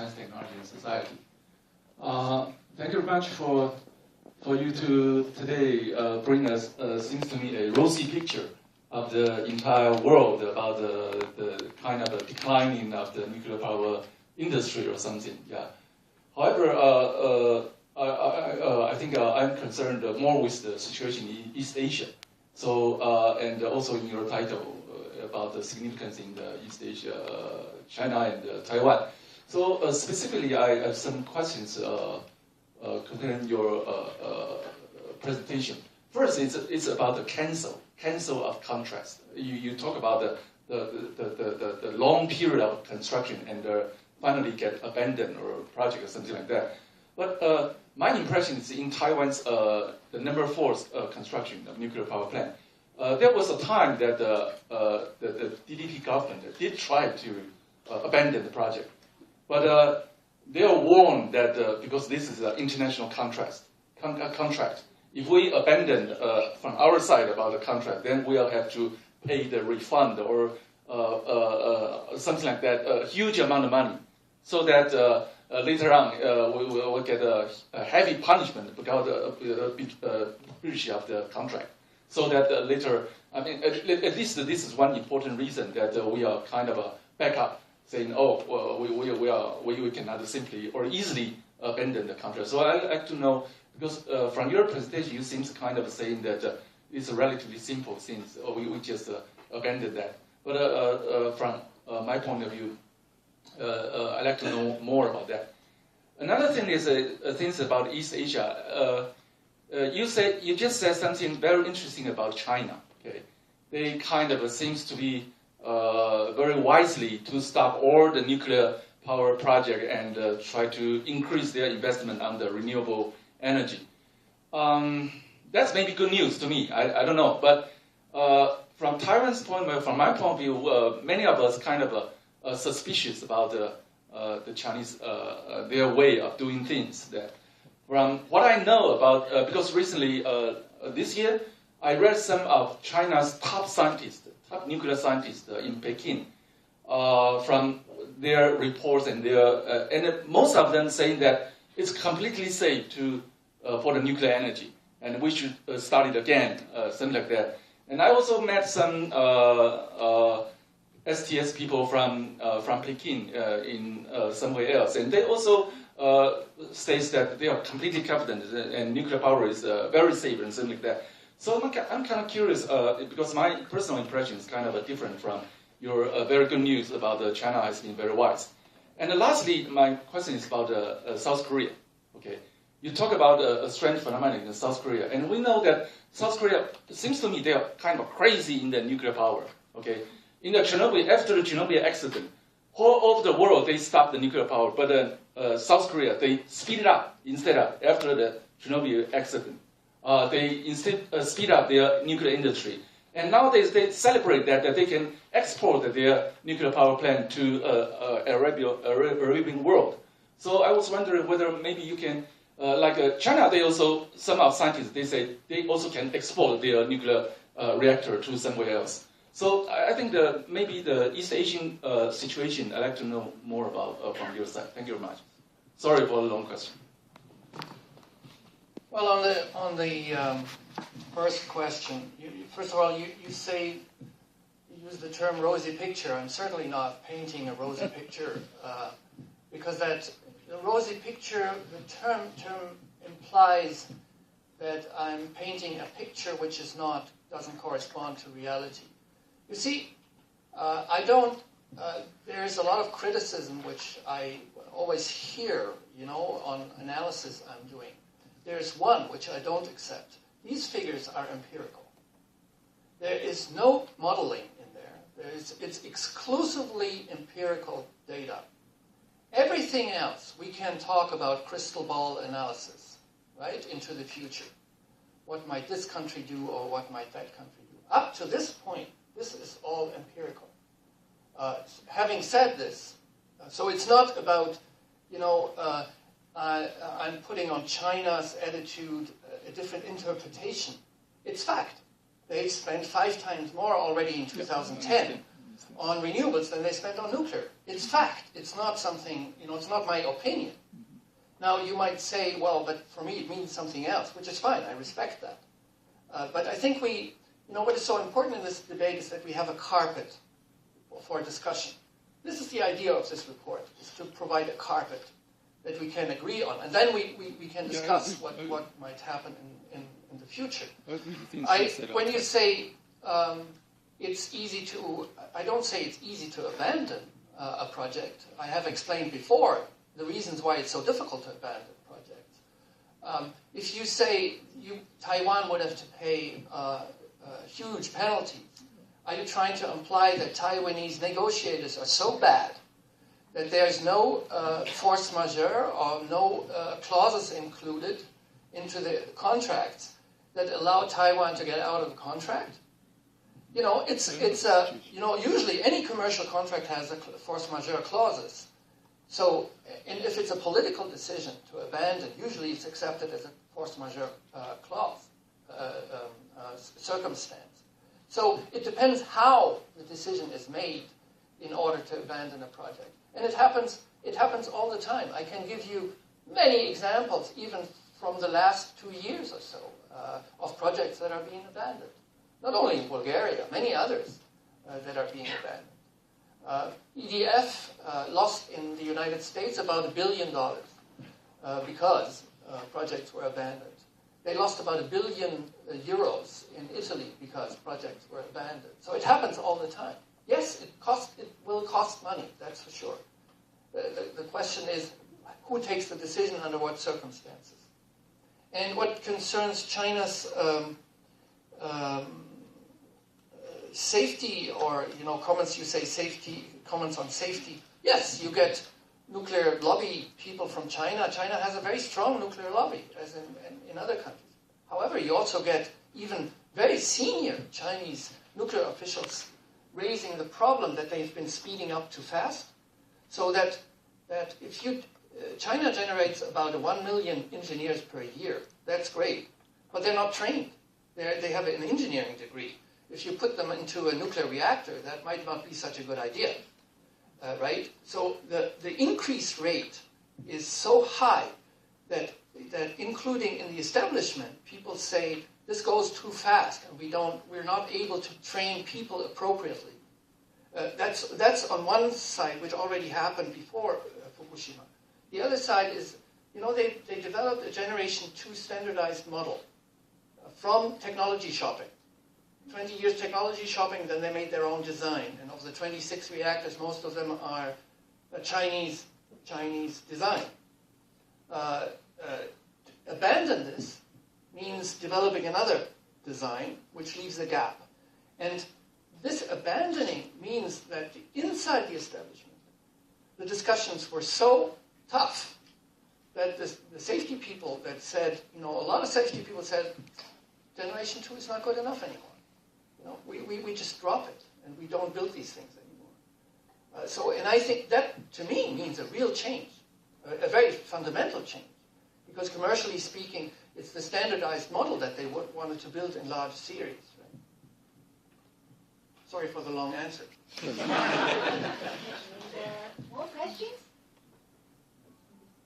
Science, Technology, and Society. Thank you very much for you to today bring us, seems to me, a rosy picture of the entire world about the kind of a declining of the nuclear power industry or something. Yeah. However, I think I'm concerned more with the situation in East Asia. So, and also in your title about the significance in the East Asia, China and Taiwan. So specifically, I have some questions concerning your presentation. First, it's about the cancel of contracts. You talk about the long period of construction and finally get abandoned or project or something like that. But my impression is in Taiwan's the number 4 construction of nuclear power plant. There was a time that the DDP government did try to abandon the project, but they are warned that because this is an international contract, if we abandon from our side about the contract, then we'll have to pay the refund or something like that, a huge amount of money, so that later on we will get a heavy punishment because of the breach of the contract. So that later, I mean, at least this is one important reason that we are kind of back up, saying, oh, well, we cannot simply or easily abandon the contract. So I'd like to know, because from your presentation, you seem kind of saying that it's a relatively simple thing, so we just abandon that. But from my point of view, I'd like to know more about that. Another thing is things about East Asia. You just said something very interesting about China. Okay, they kind of seems to be very wisely to stop all the nuclear power project and try to increase their investment on the renewable energy. That's maybe good news to me. I don't know, but from Taiwan's point, from my point of view, many of us kind of suspicious about the Chinese their way of doing things. That from what I know about, because recently this year I read some of China's top scientists, top nuclear scientists in Peking, from their reports and most of them saying that it's completely safe to for the nuclear energy, and we should start it again, something like that. And I also met some STS people from Peking in somewhere else, and they also states that they are completely confident and nuclear power is very safe and something like that. So I'm kind of curious because my personal impression is kind of different from your very good news about China has been very wise. And lastly, my question is about South Korea. Okay, you talk about a strange phenomenon in South Korea, and we know that South Korea, it seems to me they are kind of crazy in the nuclear power. Okay, in the Chernobyl, after the Chernobyl accident, all over the world they stopped the nuclear power, but South Korea they speed it up instead of after the Chernobyl accident. They instead speed up their nuclear industry, and nowadays they celebrate that they can export their nuclear power plant to Arabian world. So I was wondering whether maybe you can, like China, they also, some of scientists, they say they also can export their nuclear reactor to somewhere else. So I think maybe the East Asian situation, I'd like to know more about from your side. Thank you very much. Sorry for the long question. Well, on the first question, first of all, you say, you use the term rosy picture. I'm certainly not painting a rosy picture because the rosy picture, the term implies that I'm painting a picture which doesn't correspond to reality. You see, there's a lot of criticism which I always hear, on analysis I'm doing. There's one which I don't accept. These figures are empirical. There is no modeling in there. It's exclusively empirical data. Everything else, we can talk about crystal ball analysis, right, into the future. What might this country do or what might that country do? Up to this point, this is all empirical. Having said this, so it's not about, I'm putting on China's attitude a different interpretation. It's fact. They spent 5 times more already in 2010. on renewables than they spent on nuclear. It's fact. It's not something, it's not my opinion. Now, you might say, well, but for me it means something else, which is fine. I respect that. But I think what is so important in this debate is that we have a carpet for discussion. This is the idea of this report, is to provide a carpet that we can agree on. And then we can discuss what might happen in the future. When you say it's easy to, I don't say it's easy to abandon a project. I have explained before the reasons why it's so difficult to abandon projects. If you say Taiwan would have to pay huge penalties, are you trying to imply that Taiwanese negotiators are so bad that there's no force majeure or no clauses included into the contracts that allow Taiwan to get out of the contract? Usually any commercial contract has a force majeure clauses. So, and if it's a political decision to abandon, usually it's accepted as a force majeure clause, circumstance. So it depends how the decision is made in order to abandon a project. And it happens all the time. I can give you many examples, even from the last 2 years or so, of projects that are being abandoned. Not only in Bulgaria, many others that are being abandoned. EDF lost in the United States about $1 billion because projects were abandoned. They lost about €1 billion in Italy because projects were abandoned. So it happens all the time. Yes, it will cost money, that's for sure. The question is, who takes the decision under what circumstances? And what concerns China's safety, or comments, you say safety, comments on safety. Yes, you get nuclear lobby people from China. China has a very strong nuclear lobby, as in other countries. However, you also get even very senior Chinese nuclear officials raising the problem that they've been speeding up too fast. So that if China generates about 1 million engineers per year. That's great, but they're not trained. They have an engineering degree. If you put them into a nuclear reactor, that might not be such a good idea, right? So the increase rate is so high that including in the establishment, people say this goes too fast, and we're not able to train people appropriately. That's on one side, which already happened before Fukushima. The other side is, they developed a Generation 2 standardized model from technology shopping. 20 years technology shopping, then they made their own design. And of the 26 reactors, most of them are Chinese design. Abandon this means developing another design, which leaves a gap. And this abandoning means that inside the establishment, the discussions were so tough that the safety people that said, a lot of safety people said, Generation 2 is not good enough anymore. We just drop it, and we don't build these things anymore. And I think that, to me, means a real change, a very fundamental change. Because commercially speaking, it's the standardized model that they wanted to build in large series. Right? Sorry for the long answer. More questions?